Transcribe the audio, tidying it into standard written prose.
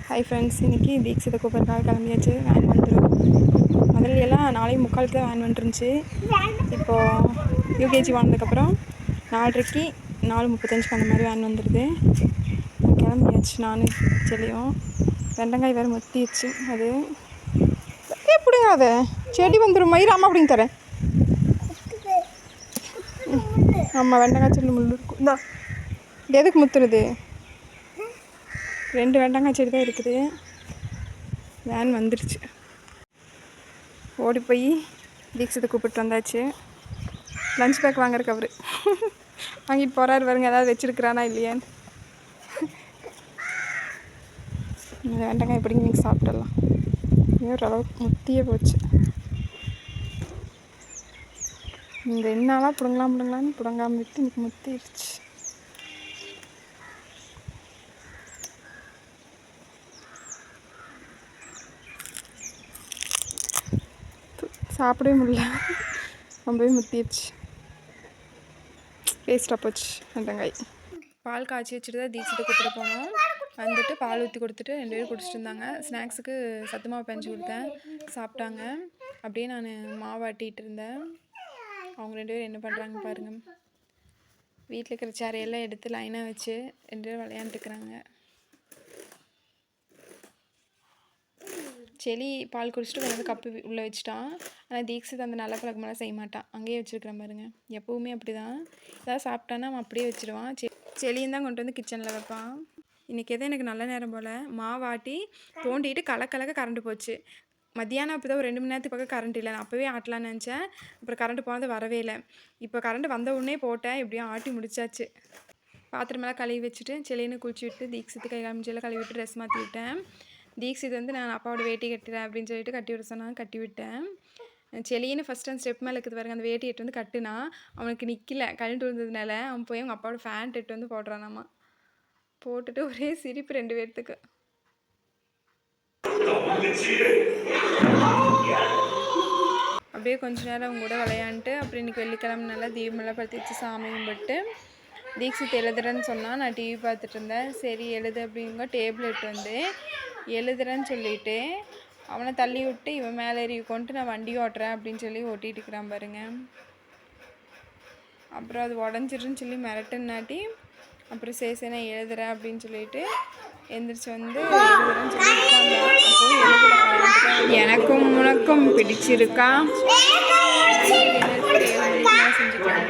Hi friends, இன்றைக்கி தீக்ஷிதை கூப்பிட்றதுக்காக கிளம்பியாச்சு. Van வந்துடும். முதல்லையெல்லாம் 4:45 தான் வேன் வந்துருந்துச்சு. இப்போது யூகேஜி வாங்கினதுக்கப்புறம் 4:30 4:35 அந்த மாதிரி வேன் வந்துடுது. கிளம்பியாச்சு நானும் செடியும். வெண்டங்காய் வேறு முத்திடுச்சு. அது எப்படிங்க அதை செடி வந்துடும். மயிறு அம்மா அப்படிங்க தரேன். ஆமாம், வெண்டங்காய் செடி முள் இருக்கும். இந்தா எதுக்கு முத்துறது? 2 வெண்டங்காய் செடி தான் இருக்குது. வேன் வந்துருச்சு. ஓடி போய் தீக்ஷிதை கூப்பிட்டு வந்தாச்சு. லஞ்ச் பேக் வாங்குறக்கு அவர் வாங்கிட்டு போகிறாரு. வருங்க, ஏதாவது வச்சுருக்கிறானா இல்லையான்னு. இந்த வெண்டங்காய் எப்படிங்க நீங்கள் சாப்பிடலாம். ஓரளவுக்கு முத்தியே போச்சு. 2 நாளாக பிடுங்கலான்னு பிடுங்காமல் விட்டு இன்னைக்கு முத்திடுச்சு. சாப்பிடவே முடியல, ரொம்பவே முத்திடுச்சு. வேஸ்ட்டாக போச்சு வெண்டங்காய். பால் காய்ச்சி வச்சுட்டு தான் தீக்ஷிதை கூப்பிட்டு போனோம். வந்துட்டு பால் ஊற்றி கொடுத்துட்டு 2 பேரும் குடிச்சிட்டு இருந்தாங்க. ஸ்நாக்ஸுக்கு சத்து மாவு பெஞ்சு கொடுத்தேன், சாப்பிட்டாங்க. அப்படியே நான் மாவாட்டிகிட்டு இருந்தேன். அவங்க 2 பேரும் என்ன பண்ணுறாங்க பாருங்கள். வீட்டில் இருக்கிற சேரையெல்லாம் எடுத்து லைனாக வச்சு 2 பேரும் விளையாண்டுக்கிறாங்க. செடி பால் குடிச்சிட்டு வந்து கப்பு உள்ளே வச்சுட்டான். ஆனால் தீக்ஷித் அந்த நல்ல பழக்கமெல்லாம் செய்ய மாட்டான், அங்கேயே வச்சுருக்கிற பாருங்க. எப்போவுமே அப்படி தான், ஏதாவது சாப்பிட்டானா அவன் அப்படியே வச்சுருவான். செடியும் தான் கொண்டு வந்து கிச்சனில் வைப்பான். இன்றைக்கி எதோ எனக்கு நல்ல நேரம் போல் மாவாட்டி தோண்டிட்டு கலக்க கரண்ட் போச்சு. மத்தியானம் அப்போ தான் ஒரு 2 மணி நேரத்துக்கு பக்கம் கரண்ட் இல்லை. நான் அப்போவே ஆட்டலான்னு நினச்சேன். அப்புறம் கரண்ட் போனது வரவே இல்லை. இப்போ கரண்ட் வந்த உடனே போட்டேன். எப்படியும் ஆட்டி முடிச்சாச்சு. பாத்திரமெல்லாம் கழுவி வச்சுட்டு செலின்னு குளிச்சு விட்டு தீக்ஷித்து கை காமிச்செல்லாம் கழுவி விட்டு ட்ரெஸ் மாற்றி விட்டேன். தீக்ஷித் வந்து நான் அப்பாவோட வேட்டி கட்டுறேன் அப்படின்னு சொல்லிட்டு கட்டி விட சொன்னாங்க, கட்டி விட்டேன். செலின்னு ஃபஸ்ட் அந்த ஸ்டெப் மேலே இருக்குது பாருங்க, அந்த வேட்டி எட்டு வந்து கட்டுனா அவனுக்கு நிற்கல, கழண்டு விழுந்ததுனால அவன் போய் அவங்க அப்பாவோட ஃபேண்ட் எட்டு வந்து போடுறானாமா. போட்டுட்டு ஒரே சிரிப்பு 2 பேர்த்துக்கு. அப்படியே கொஞ்ச நேரம் அவங்க கூட விளையாண்டுட்டு அப்புறம் இன்றைக்கி வெள்ளிக்கிழமை நல்லா தீபமெல்லாம் பற்றி வச்சு சாமி கும்பிட்டு தீக்ஷித் எழுதுறேன்னு சொன்னால் நான் டிவி பார்த்துட்டு இருந்தேன். சரி எழுது அப்படிங்க டேபிள் எட்டு வந்து எழுதுறேன்னு சொல்லிவிட்டு அவனை தள்ளி விட்டு இவன் மேலே ஏறி கொண்டு நான் வண்டி ஓட்டுறேன் அப்படின்னு சொல்லி ஓட்டிகிட்டு இருக்கிறான் பாருங்க. அப்புறம் அது உடஞ்சிருன்னு சொல்லி மிரட்டுன்னாட்டி அப்புறம் சரி நான் எழுதுறேன் அப்படின்னு சொல்லிட்டு எந்திரிச்சு வந்து எழுதுறேன்னு சொல்லி அப்போ எனக்கும் உனக்கும் பிடிச்சிருக்கா செஞ்சுக்கலாம்.